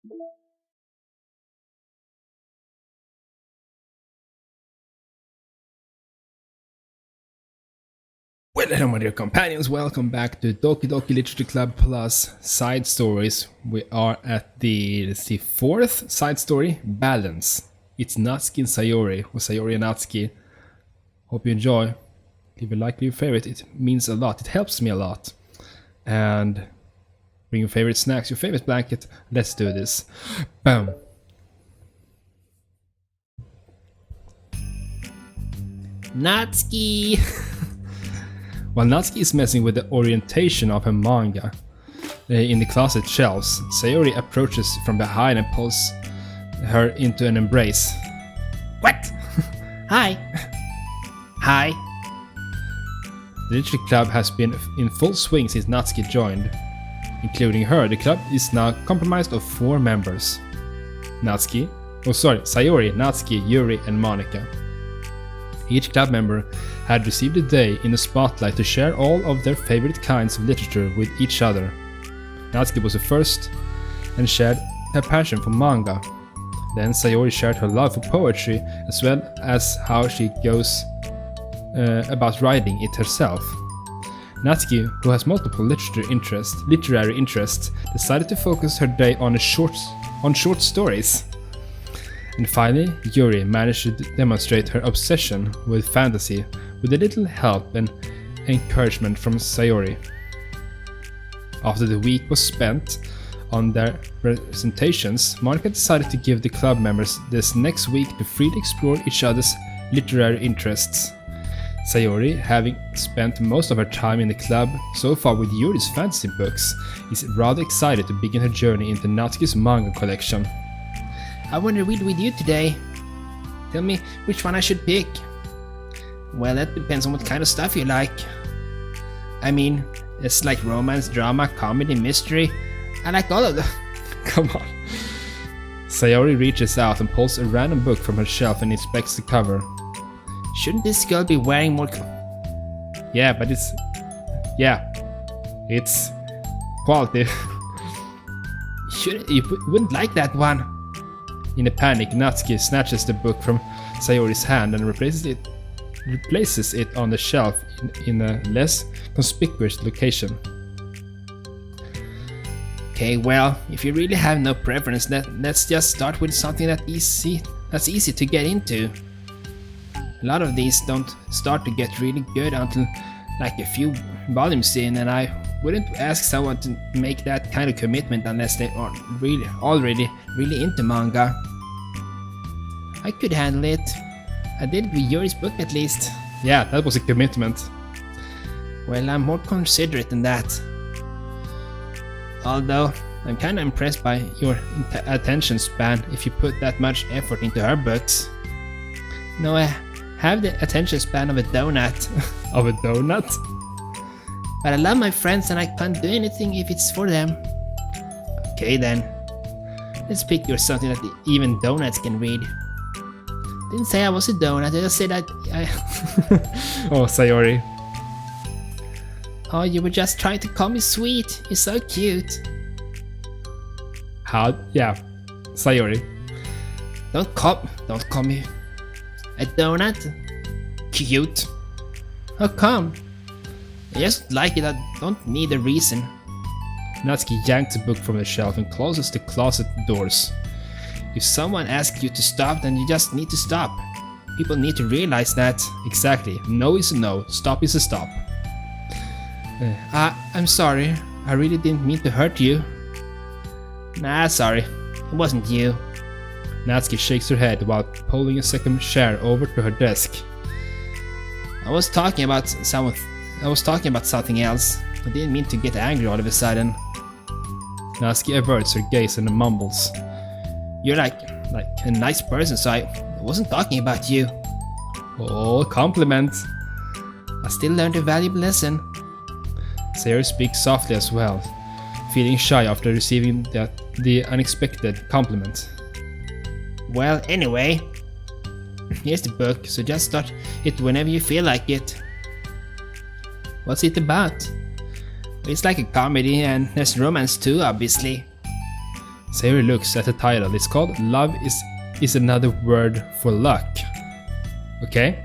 Well, hello my dear companions, welcome back to Doki Doki Literature Club Plus Side Stories. We are at the, fourth side story, Balance. It's Natsuki and Sayori, or Sayori and Natsuki. Hope you enjoy. Leave a like, leave a favorite, it means a lot, it helps me a lot. And bring your favorite snacks, your favorite blanket, let's do this. Boom. Natsuki! While Natsuki is messing with the orientation of her manga in the closet shelves, Sayori approaches from behind and pulls her into an embrace. What? Hi. Hi. The literature club has been in full swing since Natsuki joined. Including her, the club is now comprised of 4 members. Sayori, Natsuki, Yuri and Monika. Each club member had received a day in the spotlight to share all of their favorite kinds of literature with each other. Natsuki was the first and shared her passion for manga. Then Sayori shared her love for poetry as well as how she goes about writing it herself. Natsuki, who has multiple literary interests, decided to focus her day on short stories. And finally, Yuri managed to demonstrate her obsession with fantasy with a little help and encouragement from Sayori. After the week was spent on their presentations, Monika decided to give the club members this next week to freely explore each other's literary interests. Sayori, having spent most of her time in the club so far with Yuri's fantasy books, is rather excited to begin her journey into Natsuki's manga collection. I want to read with you today. Tell me which one I should pick. Well, that depends on what kind of stuff you like. I mean, it's like romance, drama, comedy, mystery. I like all of them. Come on. Sayori reaches out and pulls a random book from her shelf and inspects the cover. Shouldn't this girl be wearing more Yeah, but it's quality. You wouldn't like that one. In a panic, Natsuki snatches the book from Sayori's hand and replaces it on the shelf in a less conspicuous location. Okay, well, if you really have no preference, let's just start with something that's easy to get into. A lot of these don't start to get really good until like a few volumes in, and I wouldn't ask someone to make that kind of commitment unless they are already really into manga. I could handle it. I did it with Yuri's book at least. Yeah, that was a commitment. Well, I'm more considerate than that. Although, I'm kinda impressed by your attention span if you put that much effort into her books. No, I have the attention span of a donut. Of a donut? But I love my friends and I can't do anything if it's for them. Okay then. Let's pick you something that even donuts can read. Didn't say I was a donut, I just said I Oh, Sayori. Oh, you were just trying to call me sweet. You're so cute. How? Yeah. Sayori. Don't call me a donut. Cute. How come? I just like it, I don't need a reason. Natsuki yanks the book from the shelf and closes the closet doors. If someone asks you to stop, then you just need to stop. People need to realize that. Exactly. No is a no, stop is a stop. I'm sorry. I really didn't mean to hurt you. Nah, sorry. It wasn't you. Natsuki shakes her head while pulling a second chair over to her desk. I was talking about something else. I didn't mean to get angry all of a sudden. Natsuki averts her gaze and mumbles. You're like a nice person, so I wasn't talking about you. Oh, compliment. I still learned a valuable lesson. Sayori speaks softly as well, feeling shy after receiving the unexpected compliment. Well, anyway, here's the book, so just start it whenever you feel like it. What's it about? It's like a comedy and there's romance too, obviously. Sayori looks at the title. It's called Love is Another Word for Luck. Okay.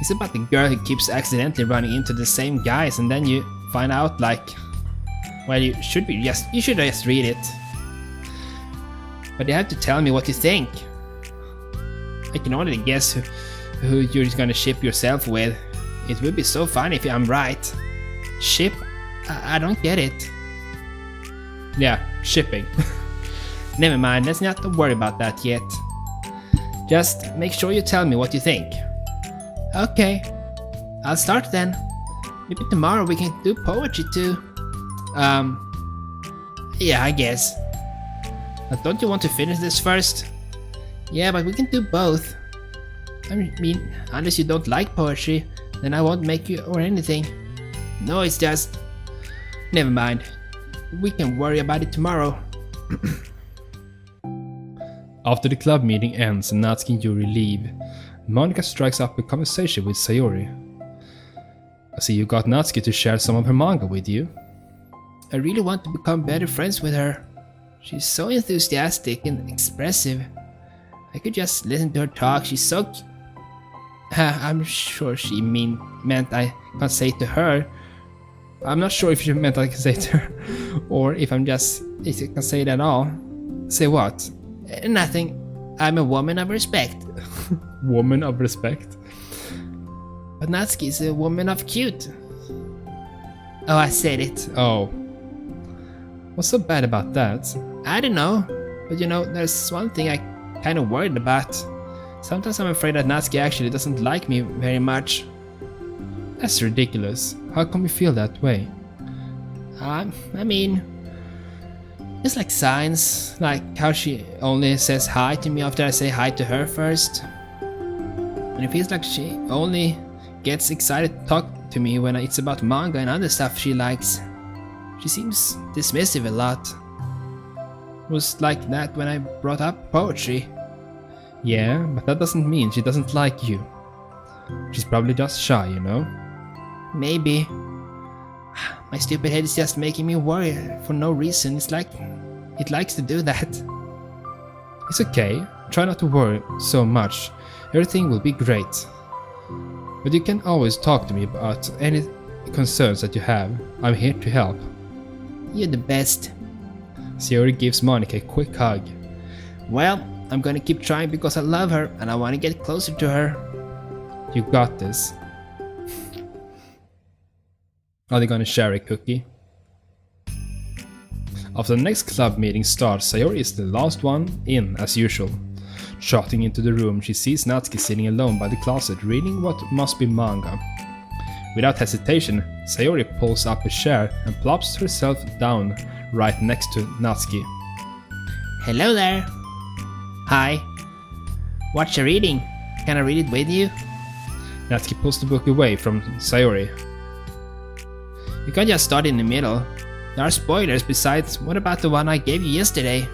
It's about the girl who keeps accidentally running into the same guys, and then you find out like, well, you should just read it. But you have to tell me what you think. I can already guess who you're gonna ship yourself with. It would be so fun if I'm right. Ship? I don't get it. Yeah, shipping. Never mind, let's not worry about that yet. Just make sure you tell me what you think. Okay, I'll start then. Maybe tomorrow we can do poetry too. Yeah, I guess. But don't you want to finish this first? Yeah, but we can do both. I mean, unless you don't like poetry, then I won't make you or anything. No, it's just... Never mind. We can worry about it tomorrow. After the club meeting ends and Natsuki and Yuri leave, Monika strikes up a conversation with Sayori. I see you got Natsuki to share some of her manga with you. I really want to become better friends with her. She's so enthusiastic and expressive. I could just listen to her talk. She's so... I'm sure she meant I can't say it to her. I'm not sure if she meant I can say it to her, or if I can say it at all. Say what? Nothing. I'm a woman of respect. Woman of respect? But Natsuki is a woman of cute. Oh, I said it. Oh. What's so bad about that? I don't know. But you know, there's one thing I kind of worried about. Sometimes I'm afraid that Natsuki actually doesn't like me very much. That's ridiculous. How come you feel that way? I mean... It's like signs, like how she only says hi to me after I say hi to her first. And it feels like she only gets excited to talk to me when it's about manga and other stuff she likes. She seems dismissive a lot. It was like that when I brought up poetry. Yeah, but that doesn't mean she doesn't like you. She's probably just shy, you know? Maybe. My stupid head is just making me worry for no reason. It's like it likes to do that. It's okay. Try not to worry so much. Everything will be great. But you can always talk to me about any concerns that you have. I'm here to help. You're the best. Sayori gives Monika a quick hug. Well, I'm gonna keep trying because I love her and I want to get closer to her. You got this. Are they gonna share a cookie? After the next club meeting starts, Sayori is the last one in, as usual. Trotting into the room, she sees Natsuki sitting alone by the closet, reading what must be manga. Without hesitation, Sayori pulls up a chair and plops herself down right next to Natsuki. Hello there. Hi. What you reading? Can I read it with you? Natsuki pulls the book away from Sayori. You can't just start in the middle. There are spoilers. Besides, what about the one I gave you yesterday?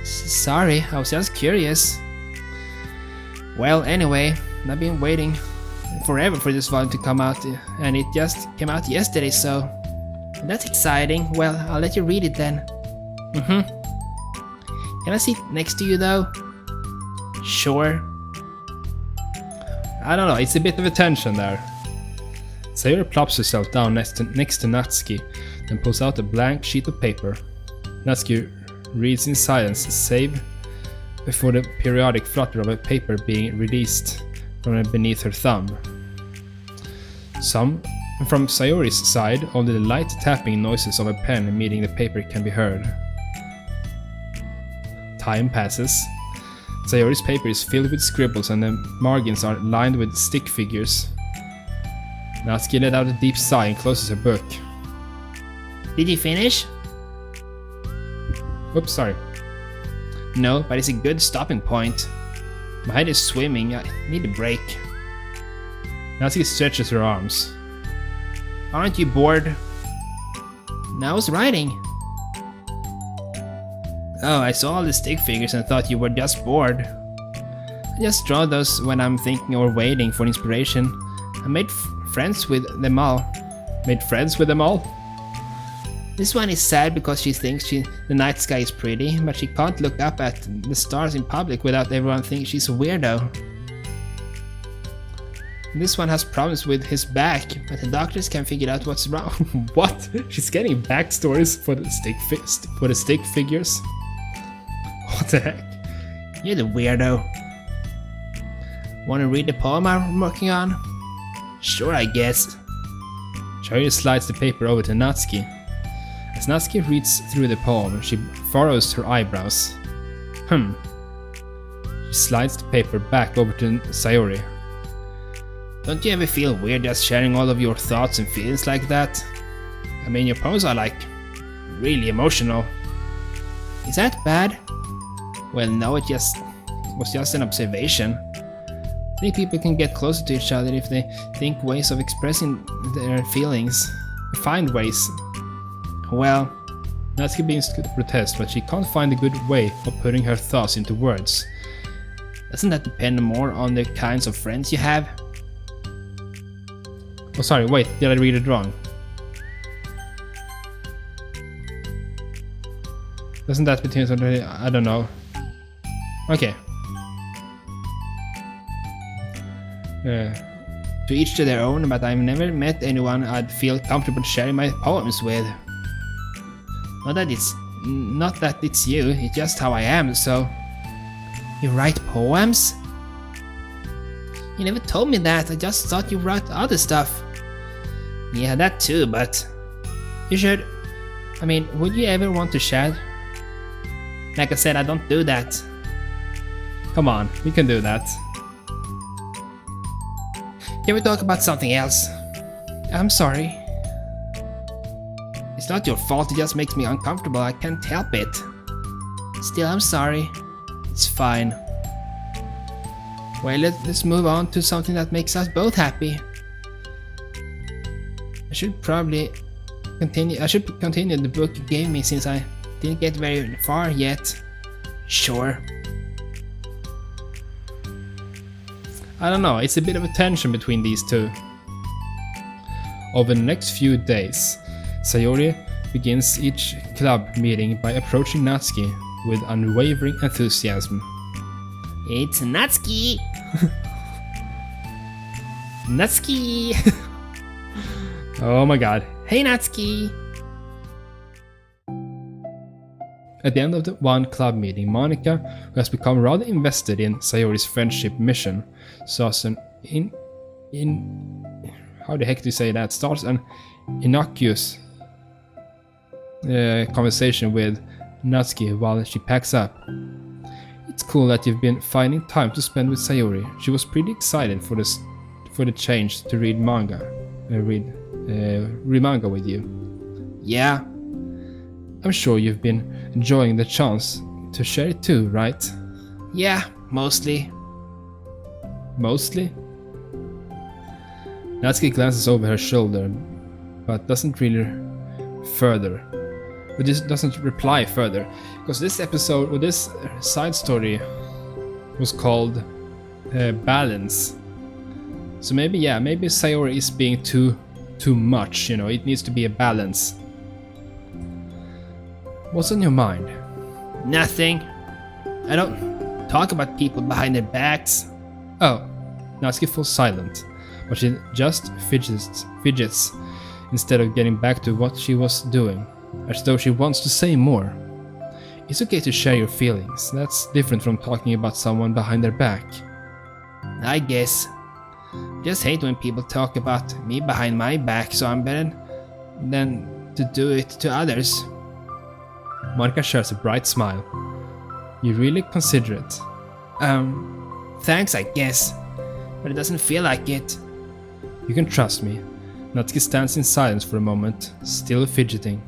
Sorry, I was just curious. Well, anyway, I've been waiting forever for this volume to come out, and it just came out yesterday, so... That's exciting. Well, I'll let you read it then. Can I sit next to you though? Sure. I don't know, it's a bit of a tension there. Sayori plops herself down next to Natsuki, then pulls out a blank sheet of paper. Natsuki reads in silence, save for the periodic flutter of a paper being released from beneath her thumb. From Sayori's side, only the light tapping noises of a pen meeting the paper can be heard. Time passes. Sayori's paper is filled with scribbles and the margins are lined with stick figures. Natsuki let out a deep sigh and closes her book. Did you finish? Oops, sorry. No, but it's a good stopping point. My head is swimming, I need a break. Natsuki stretches her arms. Aren't you bored? No, I was writing. Oh, I saw all the stick figures and thought you were just bored. I just draw those when I'm thinking or waiting for inspiration. I made friends with them all. Made friends with them all? This one is sad because she thinks the night sky is pretty, but she can't look up at the stars in public without everyone thinking she's a weirdo. This one has problems with his back, but the doctors can't figure out what's wrong. What? She's getting backstories for the stick figures? What the heck? You're the weirdo. Wanna read the poem I'm working on? Sure, I guess. Sayori slides the paper over to Natsuki. As Natsuki reads through the poem, she furrows her eyebrows. She slides the paper back over to Sayori. Don't you ever feel weird just sharing all of your thoughts and feelings like that? I mean, your poems are like really emotional. Is that bad? Well, no, it was just an observation. I think people can get closer to each other if they think ways of expressing their feelings. Find ways. Well, Natsuki begins to protest, but she can't find a good way of putting her thoughts into words. doesn't that depend more on the kinds of friends you have? Oh, sorry, wait, did I read it wrong? Doesn't that between something? I don't know. Okay. To each to their own, but I've never met anyone I'd feel comfortable sharing my poems with. Not that it's you, it's just how I am, so... You write poems? You never told me that, I just thought you wrote other stuff. Yeah, that too, but... You should... I mean, would you ever want to share? Like I said, I don't do that. Come on, we can do that. Can we talk about something else? I'm sorry. It's not your fault, it just makes me uncomfortable, I can't help it. Still, I'm sorry. It's fine. Well, let's move on to something that makes us both happy. I should continue the book you gave me since I didn't get very far yet. Sure. I don't know, it's a bit of a tension between these two. Over the next few days, Sayori begins each club meeting by approaching Natsuki with unwavering enthusiasm. It's Natsuki! Natsuki! Oh my god. Hey Natsuki! At the end of the one club meeting, Monika, who has become rather invested in Sayori's friendship mission, starts an how the heck do you say that? Starts an innocuous conversation with Natsuki while she packs up. It's cool that you've been finding time to spend with Sayori. She was pretty excited for the change to read manga. Read manga with you. Yeah. I'm sure you've been enjoying the chance to share it too, right? Yeah, mostly. Mostly? Natsuki glances over her shoulder, but doesn't really doesn't reply further, because this episode, or this side story, was called Balance. So maybe Sayori is being too much, you know, it needs to be a balance. What's on your mind? Nothing. I don't talk about people behind their backs. Oh, Natsuki falls silent, but she just fidgets instead of getting back to what she was doing, as though she wants to say more. It's okay to share your feelings, that's different from talking about someone behind their back. I guess. Just hate when people talk about me behind my back, so I'm better than to do it to others. Monika shares a bright smile. You really considerate. Thanks, I guess. But it doesn't feel like it. You can trust me. Natsuki stands in silence for a moment, still fidgeting.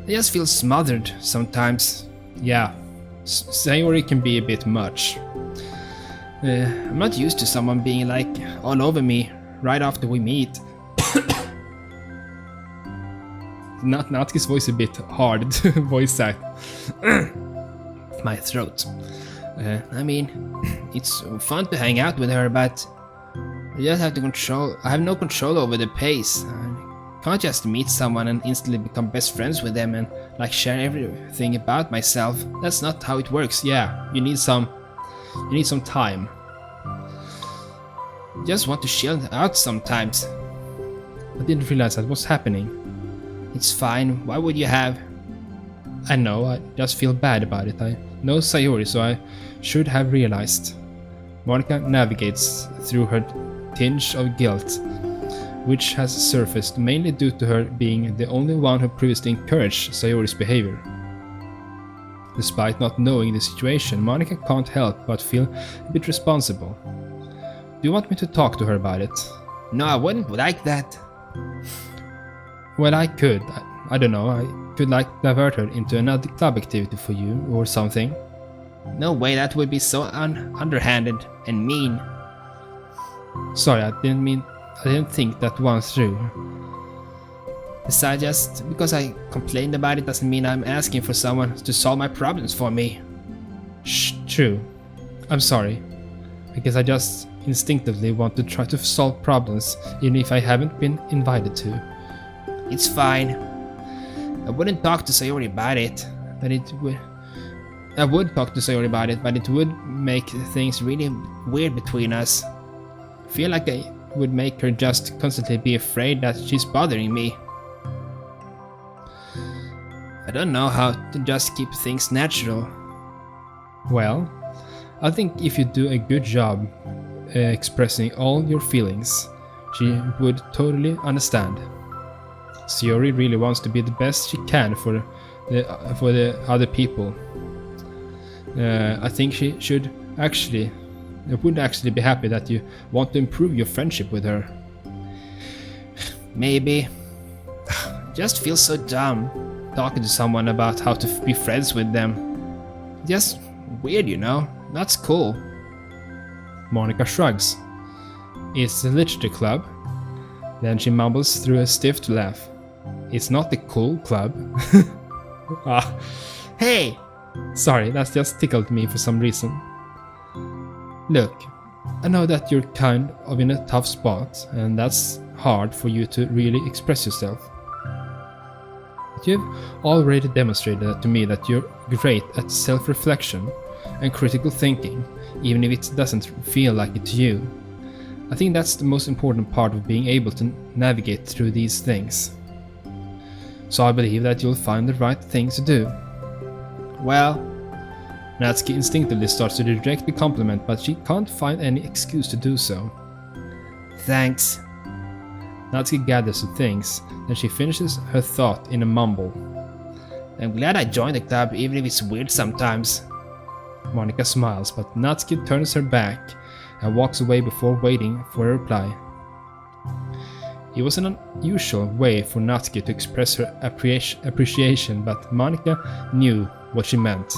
I just feel smothered sometimes. Yeah, Sayori can be a bit much. I'm not used to someone being like all over me right after we meet. Natsuki's voice a bit hard to voice act. My throat. I mean, it's fun to hang out with her, but I just have to I have no control over the pace. I can't just meet someone and instantly become best friends with them and like share everything about myself. That's not how it works. Yeah, you need some time. Just want to chill out sometimes. I didn't realize that was happening. It's fine. Why would you have? I know, I just feel bad about it. I know Sayori, so I should have realized. Monika navigates through her tinge of guilt, which has surfaced mainly due to her being the only one who previously encouraged Sayori's behavior. Despite not knowing the situation, Monika can't help but feel a bit responsible. Do you want me to talk to her about it? No, I wouldn't like that. Well, I could. I don't know, I could like divert her into another club activity for you or something. No way, that would be so underhanded and mean. Sorry, I didn't think that one through. Besides, just because I complained about it doesn't mean I'm asking for someone to solve my problems for me. Shh, true. I'm sorry. I guess I just instinctively want to try to solve problems, even if I haven't been invited to. It's fine. I wouldn't talk to Sayori about it, but I would talk to Sayori about it, but it would make things really weird between us. I feel like I would make her just constantly be afraid that she's bothering me. I don't know how to just keep things natural. Well, I think if you do a good job expressing all your feelings, she would totally understand. Sayori really wants to be the best she can for the other people. I think she would actually be happy that you want to improve your friendship with her. Maybe. Just feels so dumb talking to someone about how to be friends with them. Just weird, you know? That's cool. Monika shrugs. It's a literature club. Then she mumbles through a stiff laugh. It's not the cool club. Hey! Sorry, that's just tickled me for some reason. Look, I know that you're kind of in a tough spot, and that's hard for you to really express yourself. But you've already demonstrated to me that you're great at self-reflection and critical thinking, even if it doesn't feel like it to you. I think that's the most important part of being able to navigate through these things. So I believe that you'll find the right things to do. Well, Natsuki instinctively starts to reject the compliment, but she can't find any excuse to do so. Thanks. Natsuki gathers her things, then she finishes her thought in a mumble. I'm glad I joined the club, even if it's weird sometimes. Monika smiles, but Natsuki turns her back and walks away before waiting for a reply. It was an unusual way for Natsuki to express her appreciation, but Monika knew what she meant.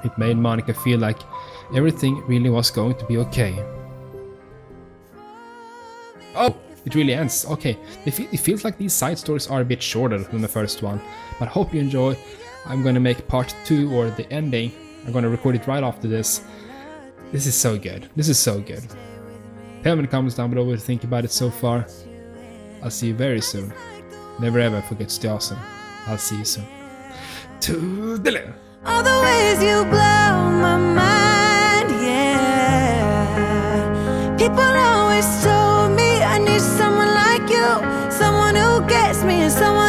It made Monika feel like everything really was going to be okay. Oh, it really ends. Okay, it feels like these side stories are a bit shorter than the first one, but hope you enjoy. I'm gonna make part 2 or the ending. I'm gonna record it right after this. This is so good. This is so good. Tell me in the comments down below what you think about it so far. I'll see you very soon. Never ever forget to stay awesome. I'll see you soon. Toodeloo! All the ways you blow my mind, yeah. People always told me I need someone like you, someone who gets me and someone